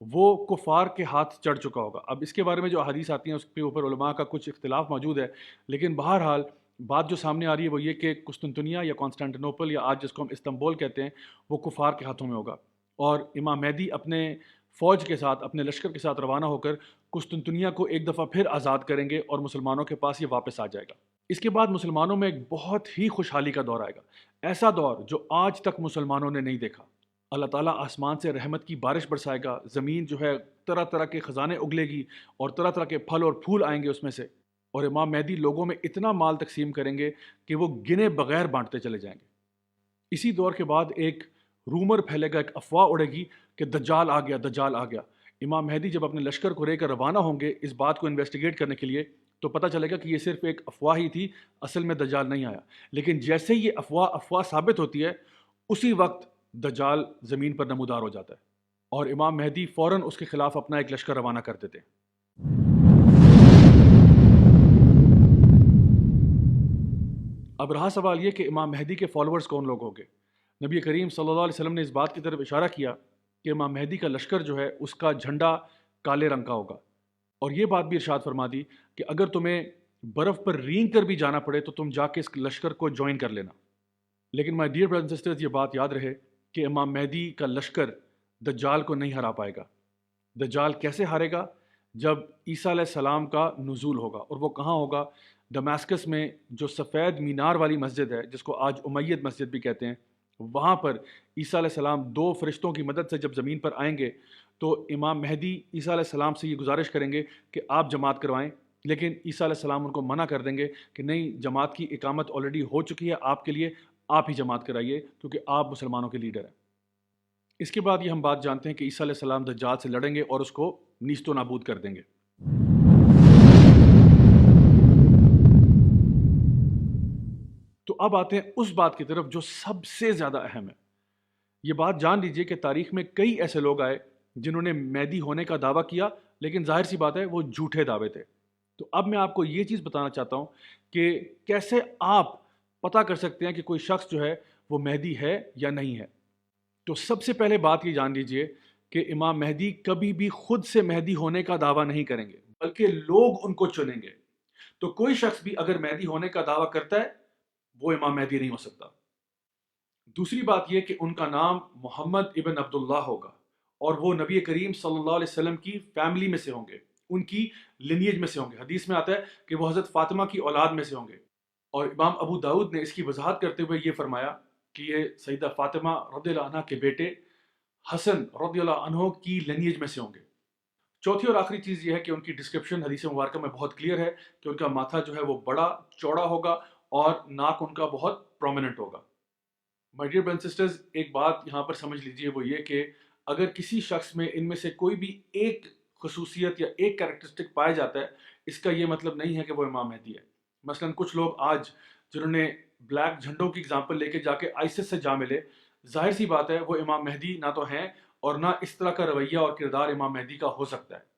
وہ کفار کے ہاتھ چڑھ چکا ہوگا۔ اب اس کے بارے میں جو احادیث آتی ہیں اس کے اوپر علماء کا کچھ اختلاف موجود ہے، لیکن بہرحال بات جو سامنے آ رہی ہے وہ یہ کہ قسطنطنیہ یا کانسٹینٹینوپل یا آج جس کو ہم استنبول کہتے ہیں وہ کفار کے ہاتھوں میں ہوگا، اور امام مہدی اپنے فوج کے ساتھ، اپنے لشکر کے ساتھ روانہ ہو کر قسطنطنیہ کو ایک دفعہ پھر آزاد کریں گے اور مسلمانوں کے پاس یہ واپس آ جائے گا۔ اس کے بعد مسلمانوں میں ایک بہت ہی خوشحالی کا دور آئے گا، ایسا دور جو آج تک مسلمانوں نے نہیں دیکھا۔ اللہ تعالیٰ آسمان سے رحمت کی بارش برسائے گا، زمین جو ہے طرح طرح کے خزانے اگلے گی اور طرح طرح کے پھل اور پھول آئیں گے اس میں سے، اور امام مہدی لوگوں میں اتنا مال تقسیم کریں گے کہ وہ گنے بغیر بانٹتے چلے جائیں گے۔ اسی دور کے بعد ایک رومر پھیلے گا، ایک افواہ اڑے گی کہ دجال آ گیا، دجال آ گیا۔ امام مہدی جب اپنے لشکر کو لے کر روانہ ہوں گے اس بات کو انویسٹیگیٹ کرنے کے لیے، تو پتہ چلے گا کہ یہ صرف ایک افواہ ہی تھی، اصل میں دجال نہیں آیا۔ لیکن جیسے ہی یہ افواہ ثابت ہوتی ہے، اسی وقت دجال زمین پر نمودار ہو جاتا ہے، اور امام مہدی فوراً اس کے خلاف اپنا ایک لشکر روانہ کر دیتے ہیں۔ اب رہا سوال یہ کہ امام مہدی کے فالوورز کون لوگ ہوں گے؟ نبی کریم صلی اللہ علیہ وسلم نے اس بات کی طرف اشارہ کیا کہ امام مہدی کا لشکر جو ہے اس کا جھنڈا کالے رنگ کا ہوگا، اور یہ بات بھی ارشاد فرما دی کہ اگر تمہیں برف پر رینگ کر بھی جانا پڑے تو تم جا کے اس لشکر کو جوائن کر لینا۔ لیکن my dear brothers and sisters, یہ بات یاد رہے کہ امام مہدی کا لشکر دجال کو نہیں ہرا پائے گا۔ دجال کیسے ہارے گا؟ جب عیسیٰ علیہ السلام کا نزول ہوگا، اور وہ کہاں ہوگا؟ دماسکس میں جو سفید مینار والی مسجد ہے جس کو آج امید مسجد بھی کہتے ہیں، وہاں پر عیسیٰ علیہ السلام دو فرشتوں کی مدد سے جب زمین پر آئیں گے تو امام مہدی عیسیٰ علیہ السلام سے یہ گزارش کریں گے کہ آپ جماعت کروائیں، لیکن عیسیٰ علیہ السلام ان کو منع کر دیں گے کہ نہیں، جماعت کی اقامت آلریڈی ہو چکی ہے آپ کے لیے، آپ ہی جماعت کرائیے کیونکہ آپ مسلمانوں کے لیڈر ہیں۔ اس کے بعد یہ ہم بات جانتے ہیں کہ عیسیٰ علیہ السلام دجال سے لڑیں گے اور اس کو نیست و نابود کر دیں گے۔ تو اب آتے ہیں اس بات کی طرف جو سب سے زیادہ اہم ہے۔ یہ بات جان لیجئے کہ تاریخ میں کئی ایسے لوگ آئے جنہوں نے مہدی ہونے کا دعویٰ کیا، لیکن ظاہر سی بات ہے وہ جھوٹے دعوے تھے۔ تو اب میں آپ کو یہ چیز بتانا چاہتا ہوں کہ کیسے آپ پتہ کر سکتے ہیں کہ کوئی شخص جو ہے وہ مہدی ہے یا نہیں ہے۔ تو سب سے پہلے بات یہ جان لیجئے کہ امام مہدی کبھی بھی خود سے مہدی ہونے کا دعویٰ نہیں کریں گے، بلکہ لوگ ان کو چنیں گے۔ تو کوئی شخص بھی اگر مہدی ہونے کا دعویٰ کرتا ہے وہ امام مہدی نہیں ہو سکتا۔ دوسری بات یہ کہ ان کا نام محمد ابن عبداللہ ہوگا، اور وہ نبی کریم صلی اللہ علیہ وسلم کی فیملی میں سے ہوں گے، ان کی لینیج میں سے ہوں گے۔ حدیث میں آتا ہے کہ وہ حضرت فاطمہ کی اولاد میں سے ہوں گے، اور امام ابو داؤد نے اس کی وضاحت کرتے ہوئے یہ فرمایا کہ یہ سیدہ فاطمہ رضی اللہ عنہ کے بیٹے حسن رضی اللہ عنہ کی لینیج میں سے ہوں گے۔ چوتھی اور آخری چیز یہ ہے کہ ان کی ڈسکرپشن حدیث مبارکہ میں بہت کلیئر ہے کہ ان کا ماتھا جو ہے وہ بڑا چوڑا ہوگا اور ناک ان کا بہت پرومیننٹ ہوگا۔ My dear brothers and sisters, ایک بات یہاں پر سمجھ لیجئے، وہ یہ کہ اگر کسی شخص میں ان میں سے کوئی بھی ایک خصوصیت یا ایک کریکٹرسٹک پایا جاتا ہے، اس کا یہ مطلب نہیں ہے کہ وہ امام مہدی ہے۔ مثلا کچھ لوگ آج جنہوں نے بلیک جھنڈوں کی اگزامپل لے کے جا کے آئسس سے جا ملے، ظاہر سی بات ہے وہ امام مہدی نہ تو ہیں اور نہ اس طرح کا رویہ اور کردار امام مہدی کا ہو سکتا ہے۔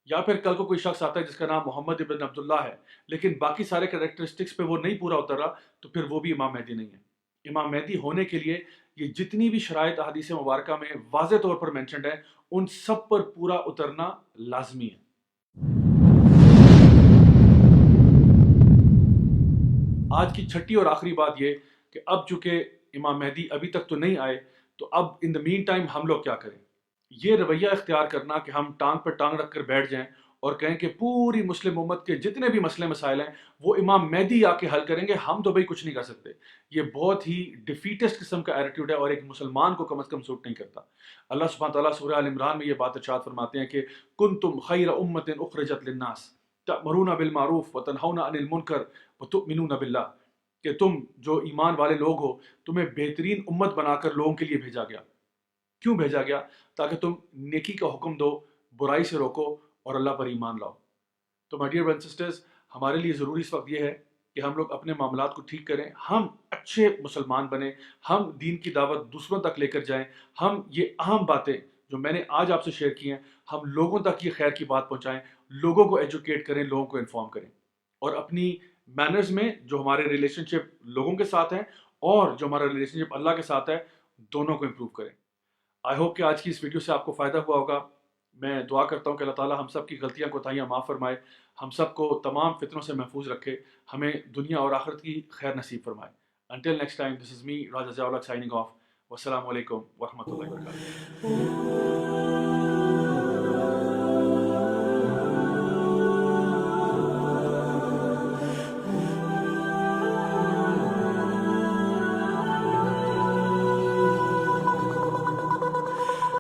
یا پھر کل کو کوئی شخص آتا ہے جس کا نام محمد ابن عبداللہ ہے، لیکن باقی سارے کریکٹرسٹکس پہ وہ نہیں پورا اترا، تو پھر وہ بھی امام مہدی نہیں ہے۔ امام مہدی ہونے کے لیے یہ جتنی بھی شرائط احادیث مبارکہ میں واضح طور پر مینشنڈ ہے، ان سب پر پورا اترنا لازمی ہے۔ آج کی چھٹی اور آخری بات یہ کہ اب چونکہ امام مہدی ابھی تک تو نہیں آئے، تو اب ان دا مین ٹائم ہم لوگ کیا کریں؟ یہ رویہ اختیار کرنا کہ ہم ٹانگ پر ٹانگ رکھ کر بیٹھ جائیں اور کہیں کہ پوری مسلم امت کے جتنے بھی مسئلے مسائل ہیں وہ امام مہدی آ کے حل کریں گے، ہم تو بھائی کچھ نہیں کر سکتے، یہ بہت ہی ڈیفیٹسٹ قسم کا ایٹیٹیوڈ ہے اور ایک مسلمان کو کم از کم سوٹ نہیں کرتا۔ اللہ سبحانہ تعالیٰ سورہ آل عمران میں یہ بات ارشاد فرماتے ہیں کہ کنتم خیر امت اخرجت للناس تأمرون بالمعروف وتنہون عن المنکر وتؤمنون باللہ، کہ تم جو ایمان والے لوگ ہو، تمہیں بہترین امت بنا کر لوگوں کے لیے بھیجا گیا۔ کیوں بھیجا گیا؟ تاکہ تم نیکی کا حکم دو، برائی سے روکو اور اللہ پر ایمان لاؤ۔ تو my dear brothers and sisters, ہمارے لیے ضروری اس وقت یہ ہے کہ ہم لوگ اپنے معاملات کو ٹھیک کریں، ہم اچھے مسلمان بنیں، ہم دین کی دعوت دوسروں تک لے کر جائیں، ہم یہ اہم باتیں جو میں نے آج آپ سے شیئر کی ہیں، ہم لوگوں تک یہ خیر کی بات پہنچائیں، لوگوں کو ایجوکیٹ کریں، لوگوں کو انفارم کریں، اور اپنی مینرز میں جو ہمارے ریلیشن شپ لوگوں کے ساتھ ہیں اور جو ہمارا ریلیشن شپ اللہ کے ساتھ ہے، دونوں کو امپروو کریں۔ آئی ہوپ کہ آج کی اس ویڈیو سے آپ کو فائدہ ہوا ہوگا۔ میں دعا کرتا ہوں کہ اللہ تعالیٰ ہم سب کی غلطیاں کوتاہیاں معاف فرمائے، ہم سب کو تمام فتنوں سے محفوظ رکھے، ہمیں دنیا اور آخرت کی خیر نصیب فرمائے. Until next time, this is me, Raja Zawla, signing off. Wassalamu alaikum wa rahmatullahi wa barakatuh.